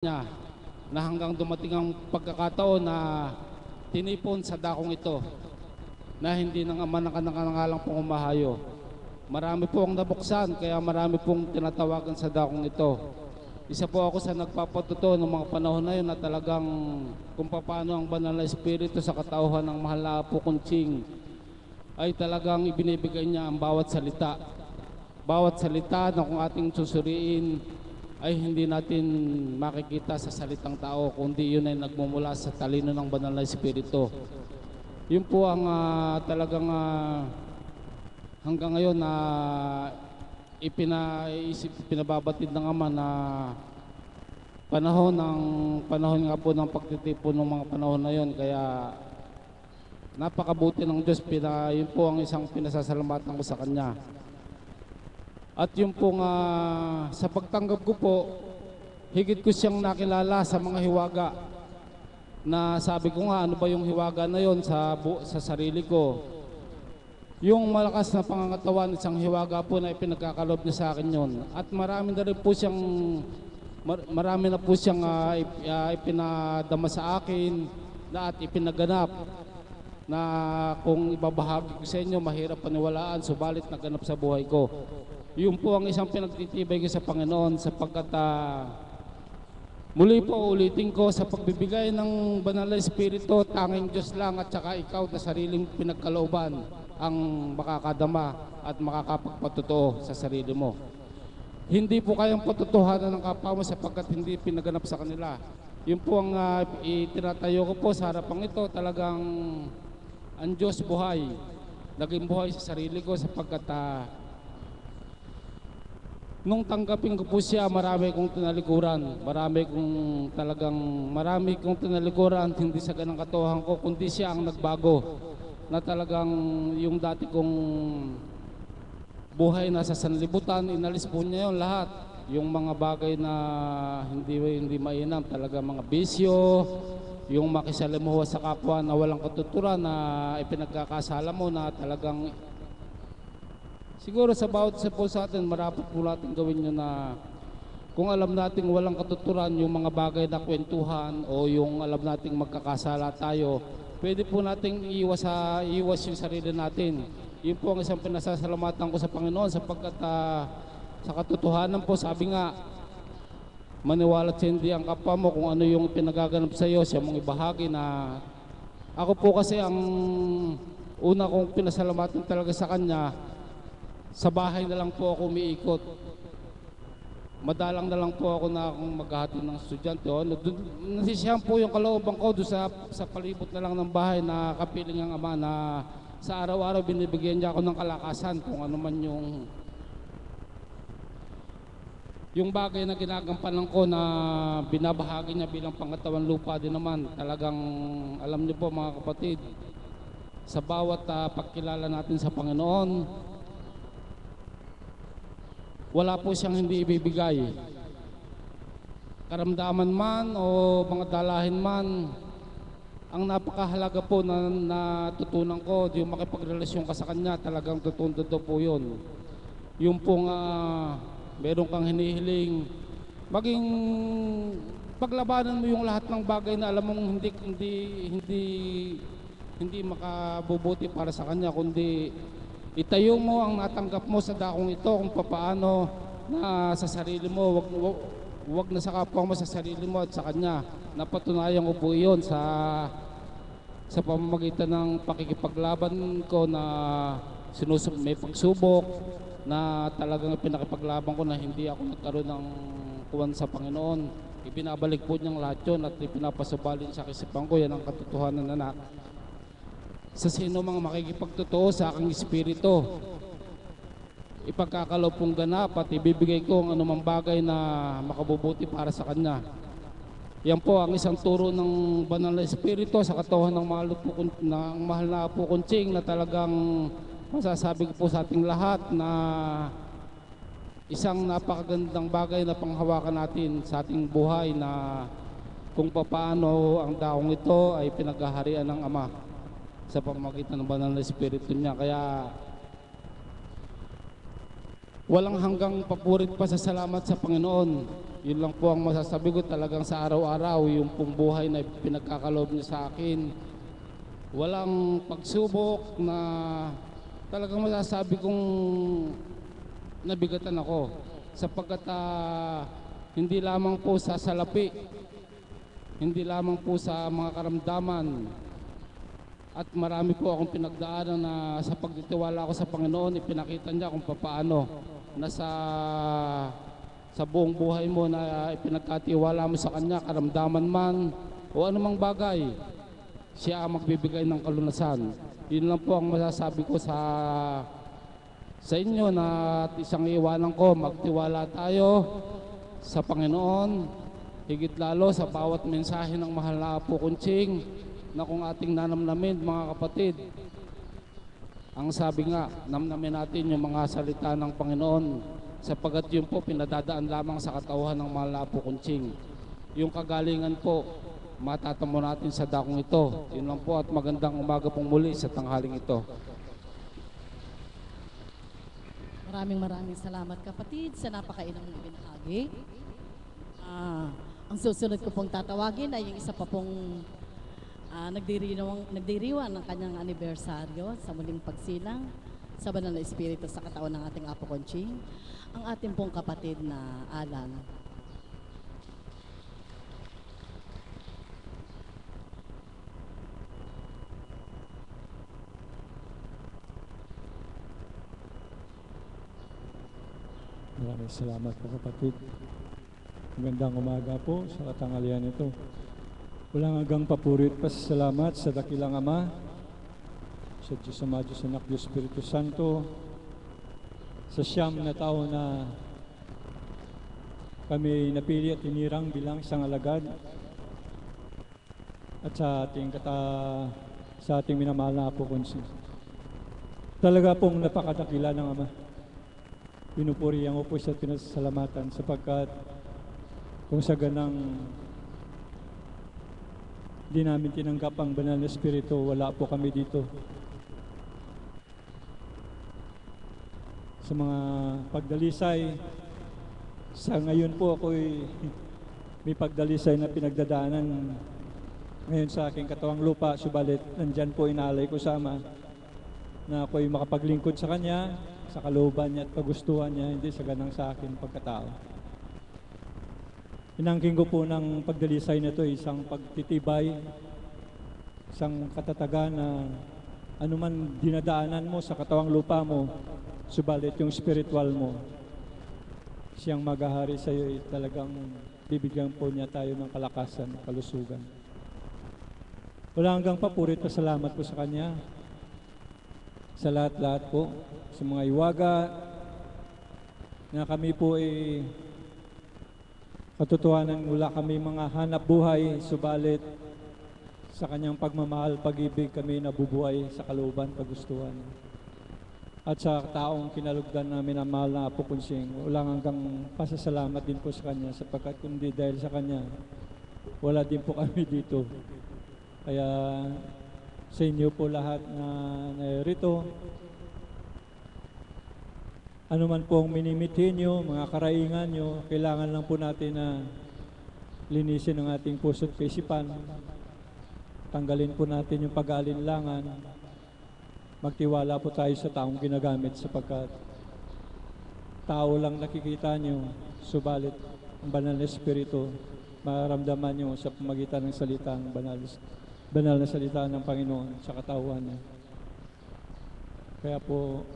niya na hanggang dumating ang pagkakataon na tinipon sa dakong ito na hindi ng ama ng kanangalang pong umahayo. Marami po ang nabuksan kaya marami pong tinatawagan sa dakong ito. Isa po ako sa nagpapatuto ng mga panahon na yun na talagang kung paano ang banal na espiritu sa katauhan ng mahal na Apo Kunching ay talagang ibinibigay niya ang bawat salita. Bawat salita na kung ating susuriin ay hindi natin makikita sa salitang tao, kundi yun ay nagmumula sa talino ng banal na espiritu. Yun po ang talagang hanggang ngayon na pinababatid ng Ama na panahon nga po ng pagtitipon ng mga panahon na yun. Kaya napakabuti ng Diyos, yun po ang isang pinasasalamatan ko sa Kanya. At yung pong sa pagtanggap ko po, higit ko siyang nakilala sa mga hiwaga na sabi ko nga, ano ba yung hiwaga na yon sa sarili ko. Yung malakas na pangangatawan, isang hiwaga po na ipinagkakalob niya sa akin yon. At marami na po siyang ipinadama sa akin at ipinaganap na kung ibabahagi ko sa inyo, mahirap paniwalaan, subalit naganap sa buhay ko. Yun po ang isang pinagtitibay ko sa Panginoon sapagkat muli po ulitin ko sa pagbibigay ng banal na espiritu, tanging Diyos lang at saka ikaw na sariling pinagkalooban ang makakadama at makakapagpatotoo sa sarili mo. Hindi po kayang patutuhanan ng kapwa mo sapagkat hindi pinaganap sa kanila. Yun po ang itinatayo ko po sa harapang ito, talagang ang Diyos buhay. Naging buhay sa sarili ko sapagkat nung tanggapin ko po siya, marami kong tinalikuran. Marami kong tinalikuran, hindi sa ganang katuhan ko, kundi siya ang nagbago. Na talagang yung dati kong buhay na sa sanlibutan, inalis po niya yun lahat. Yung mga bagay na hindi mainam, talaga mga bisyo, yung makisalimuha sa kapwa na walang katuturan na ipinagkakasala mo na talagang siguro sa bawat isa po sa atin, marapat po natin gawin nyo na kung alam nating walang katuturan yung mga bagay na kwentuhan o yung alam nating magkakasala tayo, pwede po nating iwas yung sarili natin. Yun po ang isang pinasasalamatan ko sa Panginoon sapagkat sa katotohanan po, sabi nga, maniwala at hindi ang kapwa mo kung ano yung pinagaganap sa iyo, siya mong ibahagi na ako po kasi ang una kong pinasalamatan talaga sa Kanya. Sa bahay na lang po ako umiikot. Madalang na lang po ako na akong maghahati ng estudyante. Nasisiyahan po yung kalooban ko doon sa palibot na lang ng bahay na kapiling ang Ama na sa araw-araw binibigyan niya ako ng kalakasan kung ano man yung bagay na ginagampanan ko na binabahagi niya bilang pangatawan lupa din naman. Talagang alam niyo po mga kapatid, sa bawat pagkilala natin sa Panginoon, wala po siyang hindi ibibigay. Karamdaman man o mga dalahin man, ang napakahalaga po na natutunan ko, yung makipagrelasyon ka sa Kanya, talagang tutundo po yun. Yung pong meron kang hinihiling, maging paglabanan mo yung lahat ng bagay na alam mong hindi makabubuti para sa Kanya, kundi itayo mo ang natanggap mo sa dakong ito kung paano na sa sarili mo, wag na sa kapwa mo, sa sarili mo at sa Kanya. Napatunayan ko po yun sa pamamagitan ng pakikipaglaban ko na may pagsubok na talagang pinakipaglaban ko na hindi ako nagkaroon ng kuwan sa Panginoon. Ibinabalik po niyang lahat yun at ipinapasabalin sa kisipan ko. Yan ang katotohanan na sa sino mga makikipagtotoo sa aking espiritu, ipagkakalob kong ganap at ibibigay ko ang anumang bagay na makabubuti para sa Kanya. Yan po ang isang turo ng banal na espiritu sa katawan ng mahal na Apo Kunching na talagang masasabi ko po sa ating lahat na isang napakagandang bagay na panghawakan natin sa ating buhay na kung paano ang daong ito ay pinaghaharian ng Ama sa pamamagitan ng banal na espiritu niya. Kaya walang hanggang papurit pa sa salamat sa Panginoon Yun lang po ang masasabi ko, talagang sa araw-araw, yung pong buhay na pinagkakaloob niyo sa akin. Walang pagsubok na talagang masasabi kong nabigatan ako. Sapagkat hindi lamang po sa salapi, hindi lamang po sa mga karamdaman, at marami po akong pinagdaanan na sa pagtitiwala ko sa Panginoon, ipinakita niya kung paano na sa buong buhay mo na ipinagkatiwala mo sa Kanya, karamdaman man o anumang bagay, siya ang magbibigay ng kalunasan. Yun lang po ang masasabi ko sa inyo, na isang iwanan ko, magtiwala tayo sa Panginoon, higit lalo sa bawat mensahe ng mahal na Apo Kunching, na kung ating nanamnamin, mga kapatid, ang sabi nga, namnamin natin yung mga salita ng Panginoon, sapagat yun po pinadadaan lamang sa katauhan ng mahal na Apo Kunching. Yung kagalingan po, matatamo natin sa dakong ito. Yun lang po, at magandang umaga pong muli sa tanghaling ito. Maraming salamat kapatid sa napakainang ibinahagi. Ang susunod ko pong tatawagin ay yung isa pa pong nagdiriwang ng kanyang anibersaryo sa muling pagsilang sa banal na espiritu sa katawan ng ating Apo Kunching, ang ating pong kapatid na Alan. Maraming salamat po kapatid. Magandang umaga po sa katanghalian ito. Walang hanggang papuri at pasasalamat sa dakilang Ama, sa Diyos Ama, Diyos Anak, Diyos Espiritu Santo, sa siyam na tao na kami napili at tinirang bilang isang alagad, at sa ating minamahal na Apo Kunching. Talaga pong napakadakila ng Ama. Pinupurihan ko po siya at pinasasalamatan sapagkat kung sa ganang di namin tinanggap ang banal na espiritu, wala po kami dito. Sa mga pagdalisay, sa ngayon po ako'y may pagdalisay na pinagdadaanan ngayon sa aking katawang lupa, subalit nandyan po inaalay ko sa Ama na ako'y makapaglingkod sa Kanya, sa kalooban niya at pagustuhan niya, hindi sa ganang sa akin pagkatao. Inangking ko po ng pagdalisay na ito, isang pagtitibay, isang katatagan na anuman dinadaanan mo sa katawang lupa mo, subalit yung spiritual mo, siyang maghahari sa iyo, talagang bibigyan po niya tayo ng kalakasan, kalusugan. Wala hanggang papuri at pasalamat po sa Kanya, sa lahat-lahat po, sa mga iwaga, na kami po ay katotohanan, wala kami mga hanap buhay, subalit sa Kanyang pagmamahal, pag-ibig kami nabubuhay sa kalooban, pagustuhan. At sa taong kinalugdan namin ang mahal na Apo Kunching, walang hanggang pasasalamat din po sa Kanya, sapagkat kundi dahil sa Kanya, wala din po kami dito. Kaya sa inyo po lahat na narito, ano man po ang minimitin nyo, mga karaingan nyo, kailangan lang po natin na linisin ang ating puso at kaisipan. Tanggalin po natin yung pag-aalinlangan. Magtiwala po tayo sa taong ginagamit sapagkat tao lang nakikita nyo, subalit ang banal na espiritu, maramdaman nyo sa pamagitan ng salita ng banal na salita ng Panginoon sa katauhan niya. Kaya po,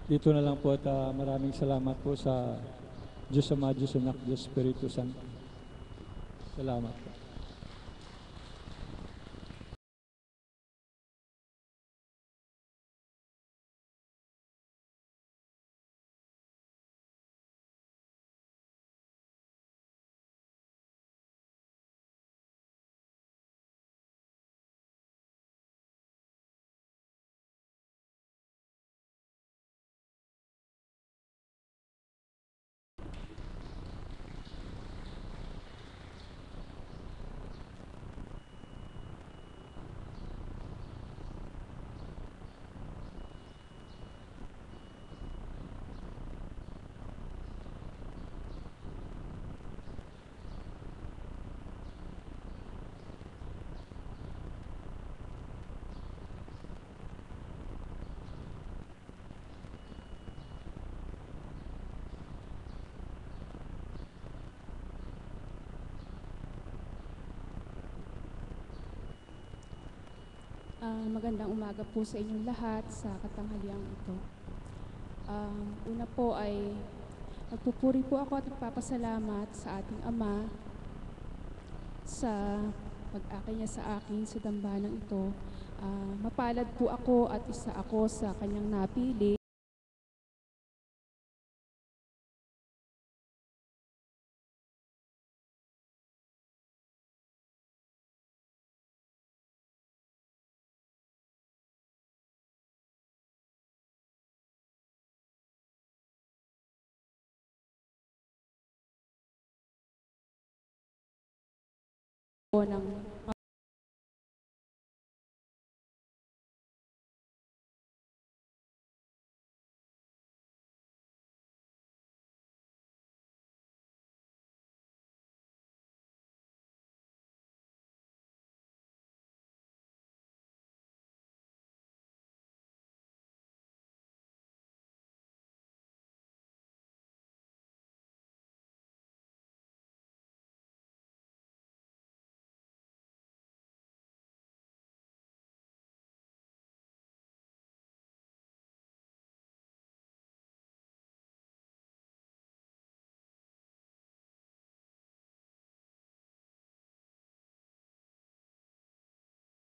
dito na lang po at maraming salamat po sa Diyos Ama, Diyos Anak, Diyos Espiritu Santo. Salamat po. Magandang umaga po sa inyong lahat sa katanghaliang ito. Una po ay nagpupuri po ako at nagpapasalamat sa ating Ama sa pag-akay niya sa akin sa dambanang ito. Mapalad po ako at isa ako sa kanyang napili. Po ng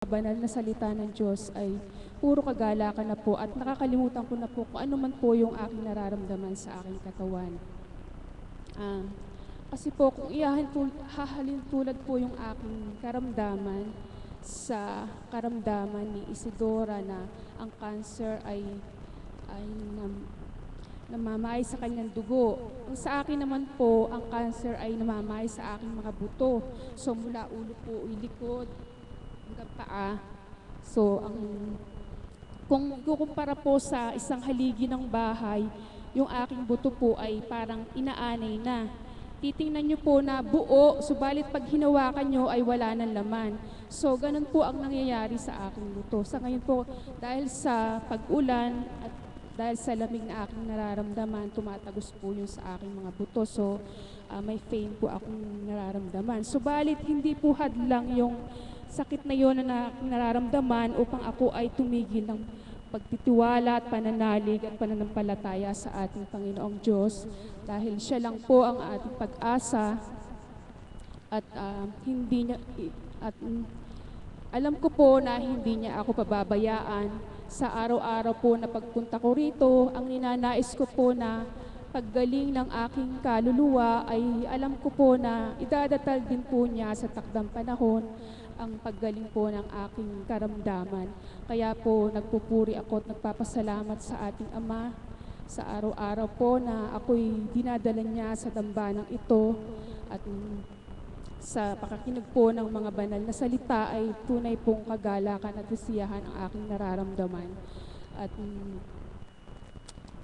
banal na salita ng Diyos ay puro kagalakan na po at nakakalimutan ko na po kung ano man po yung aking nararamdaman sa aking katawan. Kasi po kung hahalin tulad po yung aking karamdaman sa karamdaman ni Isidora na ang cancer ay namamay sa kanyang dugo. Ang sa akin naman po, ang cancer ay namamay sa aking mga buto. So mula ulo po, likod, hanggang paa. So kung kukumpara po sa isang haligi ng bahay, yung aking buto po ay parang inaanay na. Titingnan nyo po na buo, subalit pag hinawakan nyo ay wala ng laman. So, ganun po ang nangyayari sa aking buto. Sa ngayon po, dahil sa pag-ulan at dahil sa lamig na aking nararamdaman, tumatagos po yung sa aking mga buto. So, may pain po akong nararamdaman. Subalit, hindi po hadlang yung sakit na yon na nararamdaman upang ako ay tumigil ng pagtitiwala at pananalig at pananampalataya sa ating Panginoong Diyos dahil siya lang po ang ating pag-asa at alam ko po na hindi niya ako pababayaan sa araw-araw po na pagpunta ko rito. Ang ninanais ko po na paggaling ng aking kaluluwa ay alam ko po na idadatal din po niya sa takdang panahon ang paggaling po ng aking karamdaman. Kaya po nagpupuri ako at nagpapasalamat sa ating Ama sa araw-araw po na ako'y dinadala niya sa dambanang ito at sa pakakinig po ng mga banal na salita ay tunay pong kagalakan at kasiyahan ang aking nararamdaman. At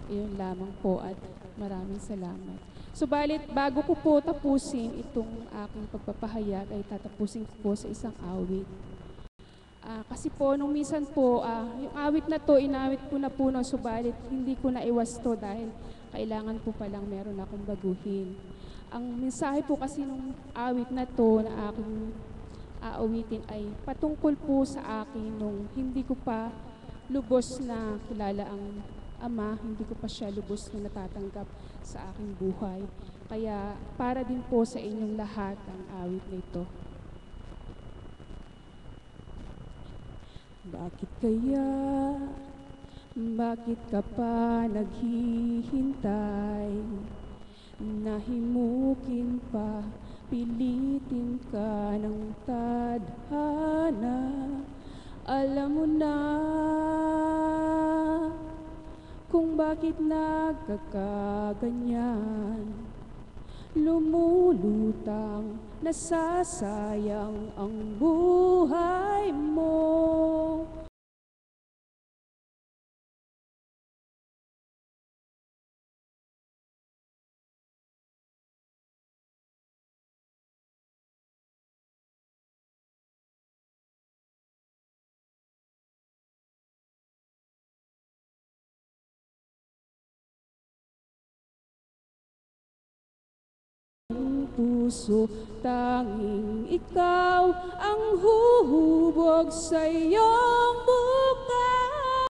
iyon lamang po at maraming salamat. Subalit, bago ko po tapusin itong aking pagpapahayag, ay tatapusin ko po sa isang awit. Kasi po, nung minsan po, yung awit na to, inawit ko na po no, subalit hindi ko naiwas to dahil kailangan po palang meron akong baguhin. Ang mensahe po kasi nung awit na to na aking aawitin ay patungkol po sa akin nung hindi ko pa lubos na kilala ang Ama, hindi ko pa siya lubos na natatanggap sa aking buhay. Kaya para din po sa inyong lahat ang awit na ito. Bakit kaya, bakit ka pa naghihintay? Nahimukin pa, pilitin ka ng tadhana. Alam mo na kung bakit nagkakaganyan. Lumulutang, nasasayang ang buhay mo. puso, tanging ikaw ang huhubog sa iyong buhay.